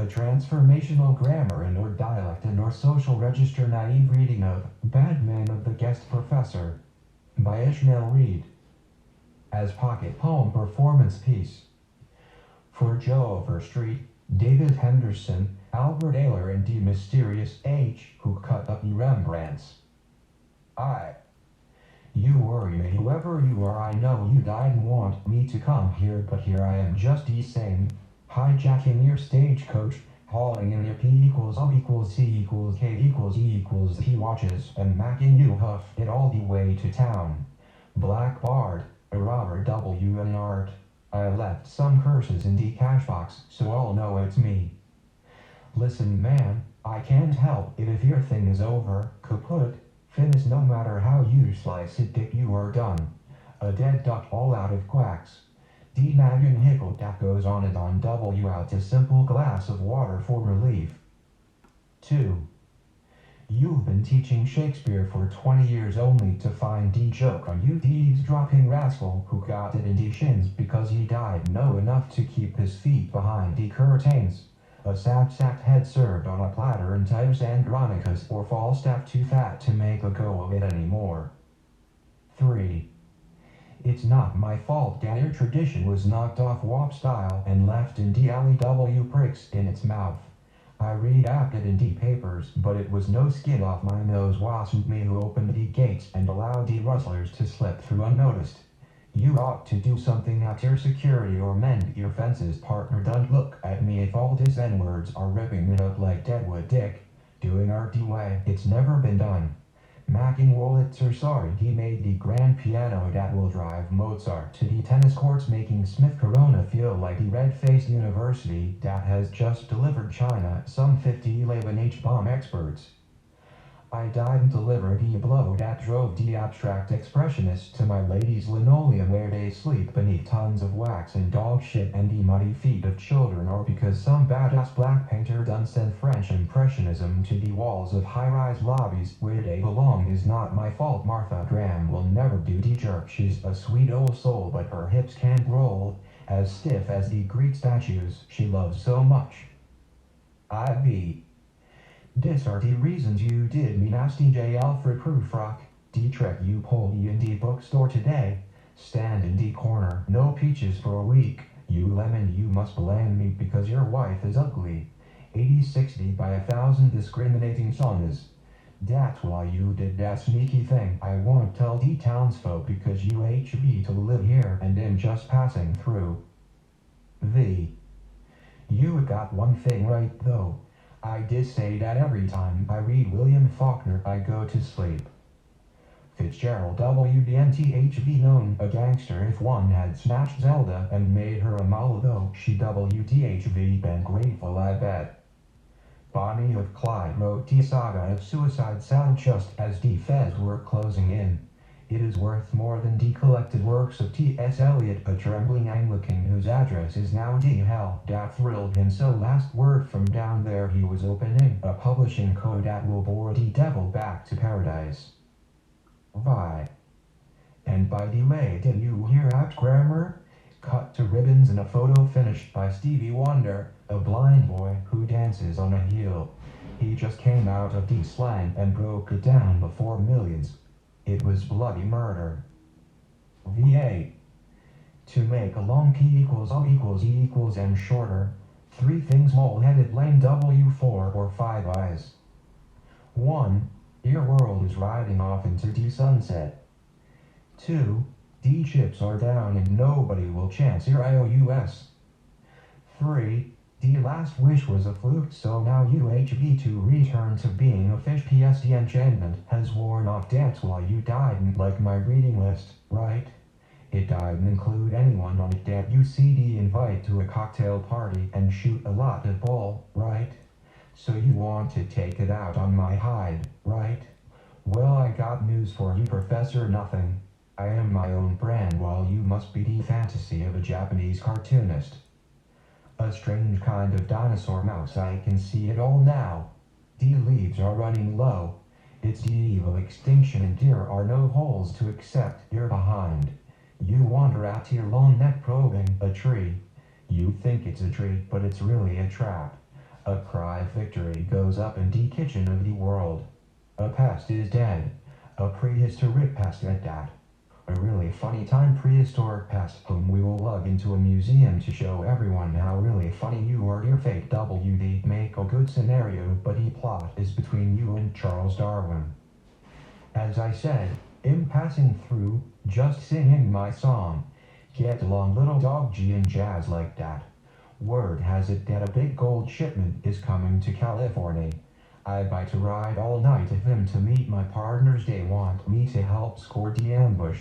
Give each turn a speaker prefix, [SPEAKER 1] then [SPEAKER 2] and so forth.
[SPEAKER 1] A transformational grammar and or dialect and or social register naive reading of Badman of the Guest Professor by Ishmael as pocket poem performance piece. For Joe Overstreet, David Henderson, Albert Ayler and the mysterious H who cut up the Rembrandts. You worry me, whoever you are. I know you didn't want me to come here, but here I am, just the same. Hijacking your stagecoach, hauling in your P equals O equals C equals K equals E equals He watches, and macking you huff it all the way to town. Black Bard, a Robert W. and art. I left some curses in the cash box, so I'll know it's me. Listen man, I can't help it if your thing is over, kaput, finished. No matter how you slice it, dick, you are done. A dead duck all out of quacks. D nagging hickle that goes on and on. W out a simple glass of water for relief. 2. You've been teaching Shakespeare for 20 years only to find the joke on you, the eavesdropping rascal who got it in the shins because he died know enough to keep his feet behind the curtains. A sap-sacked head served on a platter in Titus Andronicus, or Falstaff too fat to make a go of it anymore. 3. It's not my fault that your tradition was knocked off WAP style and left in the alley W pricks in its mouth. I read-acted in the papers, but it was no skin off my nose. Wasn't me who opened the gates and allowed the rustlers to slip through unnoticed. You ought to do something at your security or mend your fences, partner. Don't look at me if all these N-words are ripping it up like Deadwood Dick. Doing art the way it's never been done. Macking Wolitzer, sorry, he made the grand piano that will drive Mozart to the tennis courts, making Smith Corona feel like the red-faced university that has just delivered China some 50 11 H-bomb experts. I didn't deliver the blow that drove the abstract expressionists to my lady's linoleum where they sleep beneath tons of wax and dog shit and the muddy feet of children, or because some badass black painter done sent French impressionism to the walls of high-rise lobbies where they belong. Is not my fault. Martha Graham will never do the jerk. She's a sweet old soul, but her hips can't roll, as stiff as the Greek statues she loves so much. These are the reasons you did me nasty. J. Alfred Prufrock, D-Trek you pulled me in the bookstore today. Stand in the corner, no peaches for a week. You lemon, you must blame me because your wife is ugly. 80-60 by 1,000 discriminating songs. That's why you did that sneaky thing. I won't tell the townsfolk because you HB to live here and am just passing through. You got one thing right though. I did say that every time I read William Faulkner I go to sleep. Fitzgerald WDNTHV, known a gangster if one had snatched Zelda and made her a model, though she WDHV been grateful, I bet. Bonnie of Clyde wrote the saga of Suicide Salad just as the feds were closing in. It is worth more than the collected works of T.S. Eliot, a trembling Anglican whose address is now D. Hell. That thrilled him so. Last word from down there, he was opening a publishing code that will bore the devil back to paradise. And by the way, did you hear apt grammar? Cut to ribbons in a photo finished by Stevie Wonder, a blind boy who dances on a heel. He just came out of the slang and broke it down before millions. It was bloody murder. V8. To make a long P equals O equals E equals N shorter, 3 things mole-headed lame W4 or 5 eyes. 1. Your world is riding off into the sunset. 2. D chips are down and nobody will chance your IOUs. 3. The last wish was a fluke, so now UHB to return to being a fish. PS the enchantment has worn off. That's why you didn't like my reading list, right? It didn't include anyone on it that you CD invite to a cocktail party and shoot a lot of ball, right? So you want to take it out on my hide, right? Well, I got news for you, Professor Nothing. I am my own brand while you must be the fantasy of a Japanese cartoonist. A strange kind of dinosaur mouse, I can see it all now. The leaves are running low. It's the eve of extinction and there are no holes to accept you're behind. You wander out your long neck probing a tree. You think it's a tree, but it's really a trap. A cry of victory goes up in the kitchen of the world. A past is dead. A prehistoric past at that. A really funny time prehistoric past whom we will lug into a museum to show everyone how really funny you are. Your fake WD make a good scenario, but the plot is between you and Charles Darwin. As I said, in passing through, just singing my song. Get along little dog G and jazz like that. Word has it that a big gold shipment is coming to California. I'd like to ride all night with them to meet my partners. They want me to help score the ambush.